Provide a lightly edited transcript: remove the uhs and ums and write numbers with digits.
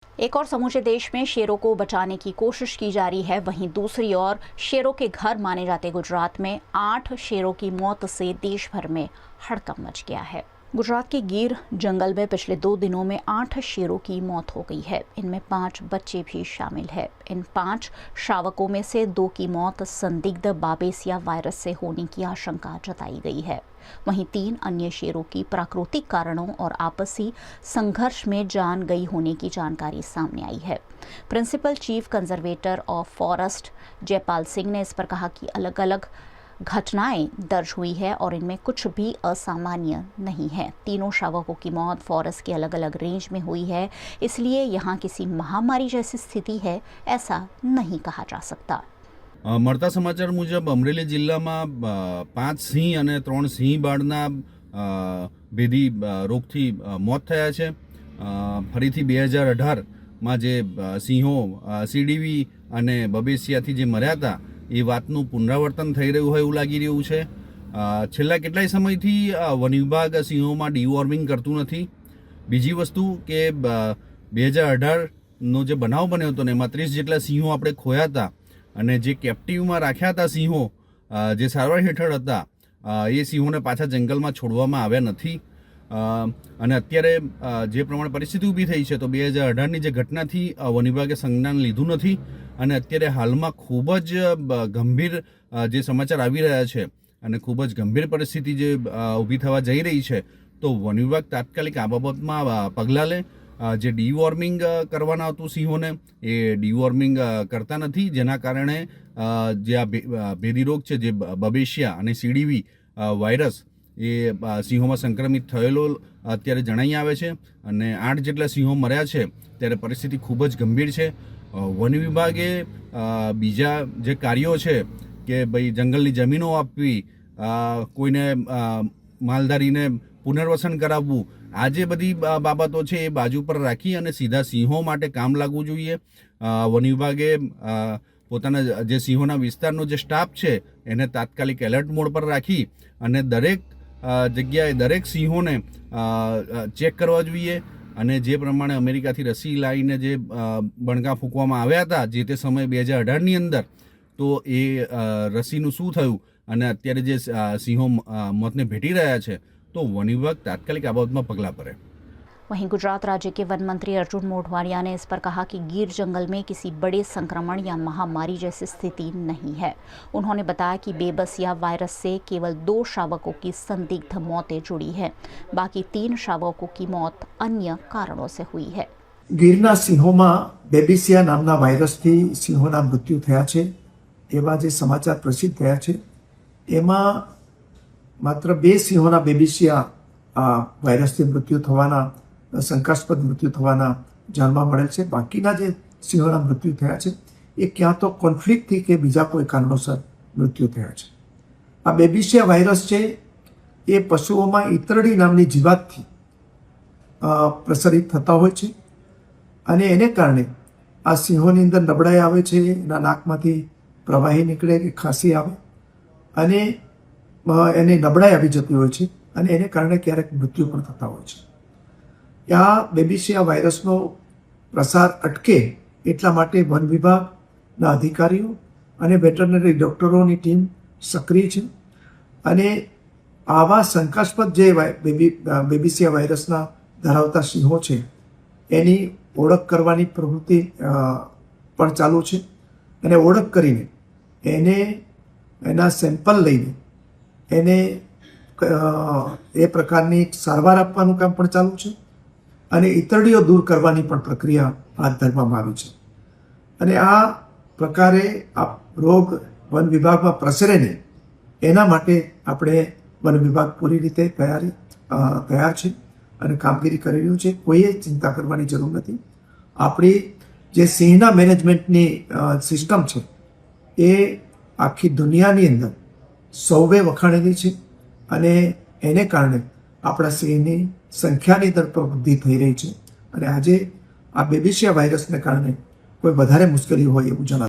एक और समूचे देश में शेरों को बचाने की कोशिश की जा रही है। वहीं दूसरी ओर शेरों के घर माने जाते गुजरात में 8 शेरों की मौत से देश भर में हड़कंप मच गया है। गुजरात के गिर जंगल में पिछले 2 दिनों में 8 शेरों की मौत हो गई है। इनमें 5 बच्चे भी शामिल है। इन 5 शावकों में से 2 की मौत संदिग्ध बाबेसिया वायरस से होने की आशंका जताई गई है। वहीं 3 अन्य शेरों की प्राकृतिक कारणों और आपसी संघर्ष में जान गई होने की जानकारी सामने आई है। Principal chief conservator of forest Jaipal Singh ने इस पर कहा कि अलग अलग घटनाएं दर्ज हुई है और इनमें कुछ भी असामान्य नहीं है। तीनों शावकों की मौत फॉरेस्ट के अलग अलग रेंज में हुई है, इसलिए यहाँ किसी महामारी जैसी स्थिति है ऐसा नहीं कहा जा सकता। મળતા સમાચાર મુજબ અમરેલી જિલ્લામાં 5 સિંહ અને 3 સિંહ બાળના ભેદી રોગથી મોત થયા છે। ફરીથી 2018માં જે સિંહો સીડીવી અને બબેસિયાથી જે મર્યા હતા એ વાતનું પુનરાવર્તન થઈ રહ્યું હોય એવું લાગી રહ્યું છે। છેલ્લા કેટલાય સમયથી વન વિભાગ સિંહોમાં ડીવોર્મિંગ કરતું નથી। બીજી વસ્તુ કે 2018નો જે બનાવ બન્યો હતો ને એમાં 30 જેટલા સિંહો આપણે ખોયા હતા અને જે કેપ્ટિવમાં રાખ્યા હતા સિંહો જે સારવાર હેઠળ હતા એ સિંહોને પાછા જંગલમાં છોડવામાં આવ્યા નથી। અને અત્યારે જે પ્રમાણે પરિસ્થિતિ ઊભી થઈ છે તો 2018ની જે ઘટનાથી વન વિભાગે સંજ્ઞાન લીધું નથી અને અત્યારે હાલમાં ખૂબ જ ગંભીર જે સમાચાર આવી રહ્યા છે અને ખૂબ જ ગંભીર પરિસ્થિતિ જે ઊભી થવા જઈ રહી છે તો વન વિભાગ તાત્કાલિક આ બાબતમાં પગલાં લે। જે ડીવોર્મિંગ કરવાના હતું સિંહોને એ ડીવોર્મિંગ કરતા નથી, જેના કારણે જે આ ભેદી રોગ છે જે બબેશિયા અને સીડીવી વાયરસ એ સિંહોમાં સંક્રમિત થયેલો અત્યારે જણાઈ આવે છે અને 8 જેટલા સિંહો મર્યા છે ત્યારે પરિસ્થિતિ ખૂબ જ ગંભીર છે। વન વિભાગે બીજા જે કાર્યો છે કે ભાઈ જંગલની જમીનો આપવી, કોઈને માલધારીને પુનર્વસન કરાવવું, આ જે બધી બાબતો છે એ બાજુ પર રાખી અને સીધા સિંહો માટે કામ લાગવું જોઈએ। વન વિભાગે પોતાના જે સિંહોના વિસ્તારનો જે સ્ટાફ છે એને તાત્કાલિક એલર્ટ મોડ પર રાખી અને દરેક જગ્યાએ દરેક સિંહોને ચેક કરવા જોઈએ અને જે પ્રમાણે અમેરિકાથી રસી લાવીને જે બણકા ફૂંકવામાં આવ્યા હતા જે તે સમયે 2018ની અંદર તો એ રસીનું શું થયું અને અત્યારે જે સિંહો મોતને ભેટી રહ્યા છે तो वन विभाग तात्कालिक आ बाबत में पगला भरे। वहीं गुजरात राज्य के वन मंत्री अर्जुन मोढवाडिया ने इस पर कहा कि गिर जंगल में किसी बड़े संक्रमण या महामारी जैसी स्थिति नहीं है। उन्होंने बताया कि बेबसिया वायरस से केवल 2 शावकों की संदिग्ध मौतें जुड़ी है, बाकी 3 शावकों की मौत अन्य कारणों से हुई है। ગીરના સિંહોમાં બેબિસિયા નામના વાયરસથી સિંહોના મૃત્યુ થયા છે એવા જે સમાચાર પ્રસિદ્ધ થયા છે એમાં માત્ર 2 સિંહોના બેબિસિયા વાયરસથી મૃત્યુ થવાના શંકાસ્પદ મૃત્યુ થવાના જાણવા મળેલ છે। બાકીના જે સિંહોના મૃત્યુ થયા છે એ ક્યાં તો કોન્ફ્લિક્ટથી કે બીજા કોઈ કારણોસર મૃત્યુ થયા છે। આ બેબિસિયા વાયરસ છે એ પશુઓમાં ઈતરડી નામની જીવાતથી પ્રસરિત થતા હોય છે અને એને કારણે આ સિંહોની અંદર નબળાઈ આવે છે, એના નાકમાંથી પ્રવાહી નીકળે કે ખાંસી આવે અને એને નબળાઈ આવી જતી હોય છે અને એને કારણે ક્યારેક મૃત્યુ પણ થતા હોય છે। આ બેબિસિયા વાયરસનો પ્રસાર અટકે એટલા માટે વન વિભાગના અધિકારીઓ અને વેટરનરી ડૉક્ટરોની ટીમ સક્રિય છે અને આવા શંકાસ્પદ જે બેબિસિયા વાયરસના ધરાવતા સિંહો છે એની ઓળખ કરવાની પ્રવૃત્તિ પણ ચાલુ છે અને ઓળખ કરીને એને એના સેમ્પલ લઈને એને એ પ્રકારની સારવાર આપવાનું કામ પણ ચાલુ છે અને ઈતરડીઓ દૂર કરવાની પણ પ્રક્રિયા હાથ ધરવામાં આવી છે અને આ પ્રકારે આ રોગ વન વિભાગમાં પ્રસરે નહીં એના માટે આપણે વન વિભાગ પૂરી રીતે તૈયાર છે અને કામગીરી કરી રહ્યું છે। કોઈએ ચિંતા કરવાની જરૂર નથી। આપણી જે સિંહના મેનેજમેન્ટની સિસ્ટમ છે એ આખી દુનિયાની અંદર સૌએ વખાણેલી છે અને એને કારણે આપણા સિંહની સંખ્યાની દર પર વૃદ્ધિ થઈ રહી છે અને આજે આ બેબિસિયા વાયરસને કારણે કોઈ વધારે મુશ્કેલી હોય એવું જણાય।